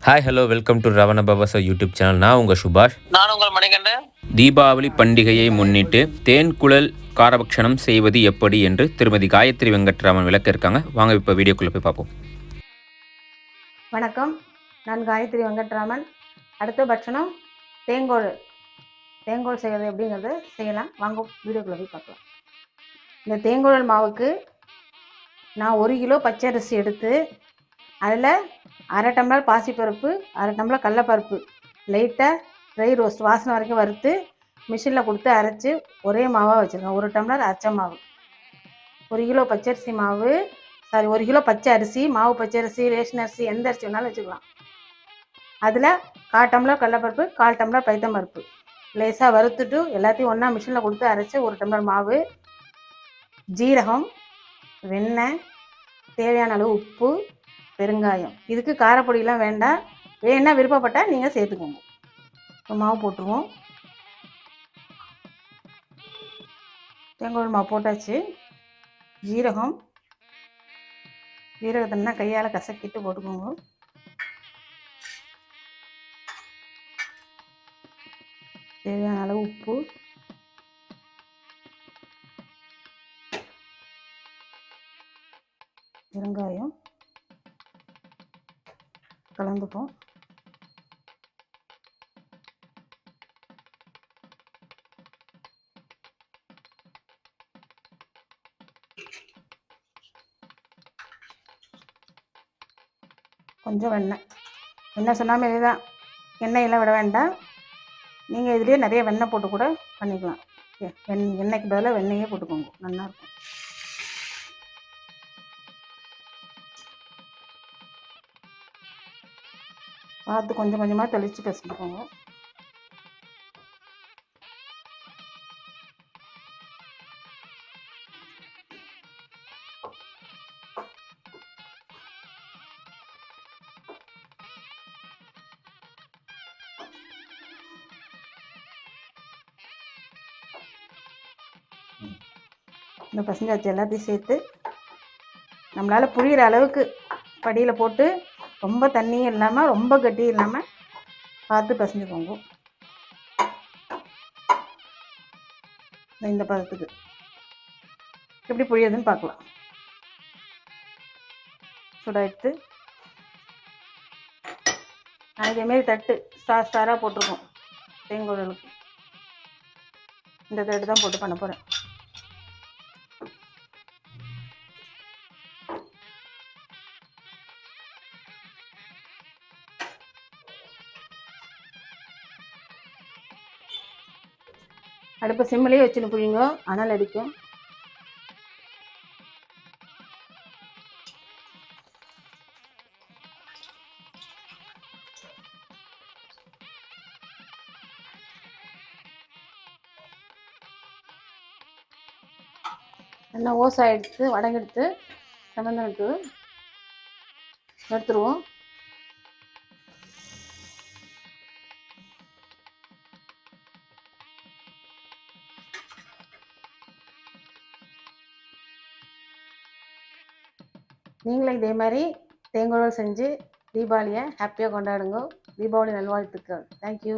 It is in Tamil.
Hi hello welcome to Ravana Babasa YouTube channel. நான் உங்கள் சுபாஷ். நான் உங்கள் மணிகண்டன். தீபாவளி பண்டிகையை முன்னிட்டு தேன்குழல் காரபக்ஷணம் செய்வது எப்படி என்று திருமதி காயத்ரி வெங்கட்ராமன் விளக்க இருக்காங்க. வாங்க இப்போ வீடியோக்குள்ளே போய் பார்ப்போம். வணக்கம், நான் காயத்ரி வெங்கட்ராமன். அடுத்த பட்சணம் தேங்கோல் செய்கிறது எப்படிங்கிறது செய்யலாம். வாங்க வீடியோக்குள்ளே போய் பார்க்கலாம். இந்த தேங்கோல் மாவுக்கு நான் 1 கிலோ பச்சரிசி எடுத்து அதில் 1/2 டம்ளர் பாசிப்பருப்பு, 1/2 டம்ளர் கடலப்பருப்பு லைட்டாக ட்ரை ரோஸ்ட் வாசனை வரைக்கும் வறுத்து மிஷினில் கொடுத்து அரைச்சி ஒரே மாவாக வச்சுருக்கேன். 1 டம்ளர் அரைச்ச மாவு. 1 கிலோ பச்சரிசி மாவு 1 கிலோ பச்சை அரிசி மாவு, பச்சரிசி ரேஷன் அரிசி எந்த அரிசி வேணாலும் வச்சுக்கலாம். அதில் 1/4 டம்ளர் கடலப்பருப்பு, 1/4 டம்ளர் பைத்தம்பருப்பு லேசாக வறுத்துட்டு எல்லாத்தையும் ஒன்றா மிஷினில் கொடுத்து அரைச்சி 1 டம்ளர் மாவு, ஜீரகம், வெண்ணெய், தேவையான அளவு உப்பு, பெருங்காயம். இதுக்கு காரப்பொடியெலாம் வேண்டாம், வேணா விருப்பப்பட்டால் நீங்கள் சேர்த்துக்கோங்க. இப்போ மாவு போட்டுருவோம். தேங்காய் மாவு போட்டாச்சு. ஜீரகத்தினா கையால் கசக்கிட்டு போட்டுக்கோங்க. தேவையான அளவு உப்பு, பெருங்காயம் கலந்துப்போம். கொஞ்சம் வெண்ணெய் சொன்னாமல் இதுதான், எண்ணெயெல்லாம் விட வேண்டாம். நீங்கள் இதுலேயே நிறைய வெண்ணெய் போட்டு கூட பண்ணிக்கலாம். எண்ணெய்க்கு பதிலாக வெண்ணெயே போட்டுக்கோங்க, நல்லாயிருக்கும். பார்த்து கொஞ்சம் கொஞ்சமாக தெளித்து பிசைஞ்சுக்கோங்க. இந்த பசஞ்சாச்சு எல்லாத்தையும் சேர்த்து நம்மளால் புரிகிற அளவுக்கு படியில் போட்டு ரொம்ப தண்ணியும் இல்லாமல் ரொம்ப கட்டியும் இல்லாமல் பார்த்து பசஞ்சுக்கோங்க. இந்த பதத்துக்கு எப்படி புரியுதுன்னு பார்க்கலாம். சுடாயிடுத்து. நான் இதேமாரி தட்டு ஸ்டாராக போட்டிருக்கோம். தேங்கோடலுக்கு இந்த தட்டு தான் போட்டு பண்ண போகிறேன். அடுப்பை சிம்மிலேயே வச்சுன்னு புழிங்க, அனல் அடிக்கும். நல்லா ஓசை எடுத்து வடங்கெடுத்து சமந்தனுக்கு எடுத்துருவோம். நீங்களும் இதே மாதிரி தேங்காய் செஞ்சு தீபாவளியை ஹாப்பியாக கொண்டாடுங்க. தீபாவளி நல்வாழ்த்துக்கள். தேங்க்யூ.